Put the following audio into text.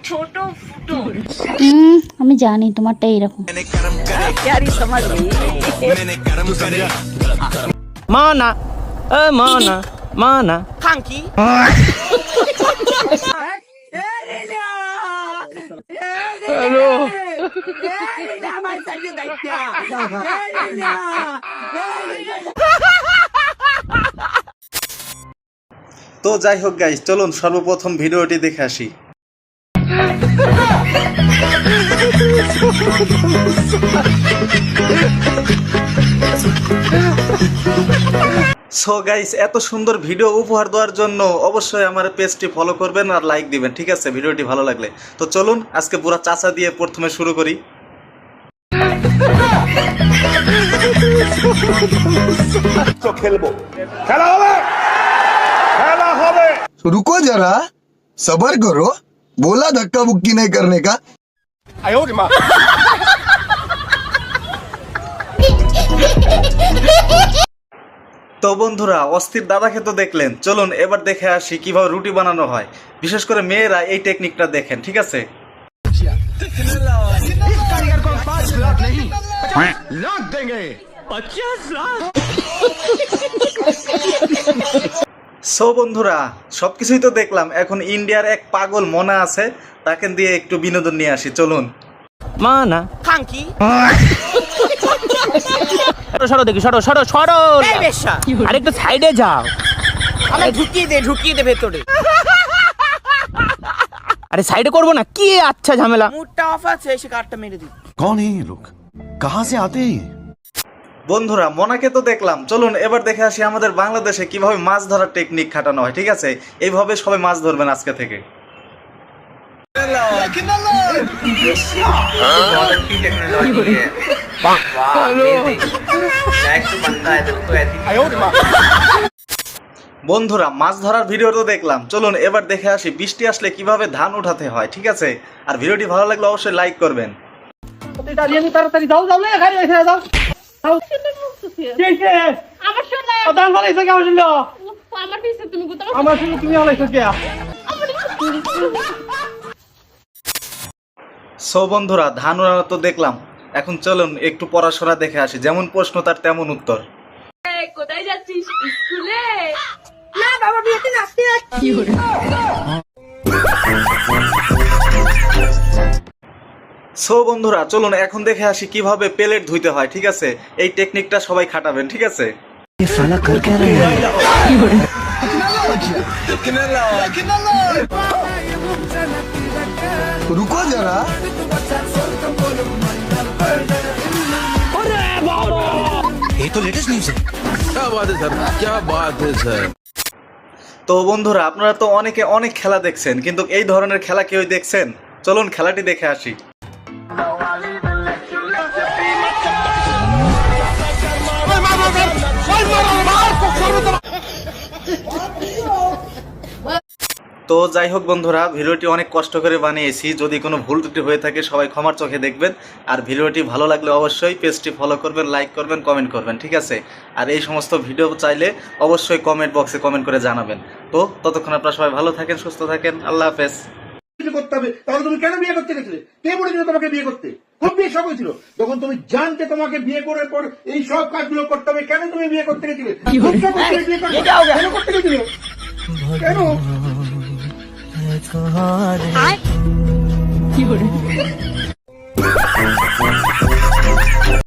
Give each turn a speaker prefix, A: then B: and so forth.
A: ছোট ফুটো।
B: আমি জানি তোমারটা এরকম।
C: মানা মানা মানা
A: খাঙ্কি
D: তো যাই হোক গাইস, চলুন সর্বপ্রথম ভিডিওটি দেখে আসি। সো গাইস, এত সুন্দর ভিডিও উপহার দেওয়ার জন্য অবশ্যই আমার পেজটি ফলো করবেন আর লাইক দিবেন, ঠিক আছে? ভিডিওটি ভালো লাগলে তো চলুন আজকে পুরো চাচা দিয়ে প্রথমে শুরু করি।
E: তো খেলবো, খেলা হবে, খেলা হবে।
F: रुको जरा सबर करो, बोला धक्का मुक्की नहीं करने का।
D: তো বন্ধুরা, অস্থির দাদাকে তো দেখলেন, চলুন এবার দেখে আসি কিভাবে রুটি বানানো হয়। বিশেষ করে মেয়েরা এই টেকনিকটা দেখেন, ঠিক আছে? সো বন্ধুরা, সবকিছুই তো দেখলাম, এখন ইন্ডিয়ার এক পাগল মনা আছে, তাকে দিয়ে একটু বিনোদন নিয়ে আসি, চলুন।
C: মানা
A: খাঙ্কি
C: সরো দেখি, সরো সরো সরো।
A: এই বেশ্যা,
C: আরেকটু সাইডে যাও।
A: আমি ঢুকিয়ে দে ভেতরে।
C: আরে সাইডে করবো না কি? আচ্ছা ঝামেলা।
A: মুডটা অফ আছে, এসে কাটটা মেরে দিই।
E: कौन है ये लोग, कहाँ से आते हैं?
D: বন্ধুরা, মনাকে তো দেখলাম, চলুন এবার দেখে আসি আমাদের বাংলাদেশে কিভাবে মাছ ধরার টেকনিক খাটানো হয়, ঠিক আছে? এইভাবে সবাই মাছ ধরবেন আজকে থেকে। বন্ধুরা, মাছ ধরার ভিডিও তো দেখলাম, চলুন এবার দেখে আসি বৃষ্টি আসলে কিভাবে ধান উঠাতে হয়, ঠিক আছে? আর ভিডিওটি ভালো লাগলে অবশ্যই লাইক করবেন। সো বন্ধুরা, ধান উড়ানো তো দেখলাম, এখন চলুন একটু পড়াশোনা দেখে আসি। যেমন প্রশ্ন তার তেমন উত্তর।
G: কোথায় যাচ্ছিস? স্কুলে?
A: না বাবা, বিয়েতে নাচতে যাচ্ছি।
D: সো বন্ধুরা, চলুন এখন দেখে আসি কিভাবে প্লেট ধুইতে হয়, ঠিক আছে? এই টেকনিকটা সবাই খাটাবেন, ঠিক আছে?
F: रुको जरा
E: ये तो लेटेस्ट न्यूज़ है। क्या बात है सर, क्या बात है सर।
D: তো বন্ধুরা, আপনারা তো অনেকে অনেক খেলা দেখছেন, কিন্তু এই ধরনের খেলা কেউ দেখছেন? চলুন খেলাটি দেখে আসি। তো যাই হোক বন্ধুরা, ভিডিওটি অনেক কষ্ট করে বানিয়েছি, যদি কোনো ভুল ত্রুটি হয়ে থাকে সবাই ক্ষমার চোখে দেখবেন। আর ভিডিওটি ভালো লাগলে অবশ্যই পেজটি ফলো করবেন, লাইক করবেন, কমেন্ট করবেন, ঠিক আছে? আর এই সমস্ত ভিডিও চাইলে অবশ্যই কমেন্ট বক্সে কমেন্ট করে জানাবেন। তো ততক্ষণ আপনারা সবাই ভালো থাকেন, সুস্থ থাকেন, আল্লাহ হাফেজ।
H: করতে হবে, তাহলে তুমি কেন বিয়ে করতে গেছিলে? কে বলেছিল তোমাকে বিয়ে করতে? খুব বিয়ে শখ হয়েছিল যখন তুমি জানতে তোমাকে বিয়ে করার পর এই সব কাজগুলো করতে হবে, কেন তুমি বিয়ে করতে গেছিলে? খুব শখ হয়েছিল বিয়ে করতে, কেন করতে গেছিলে? কেন?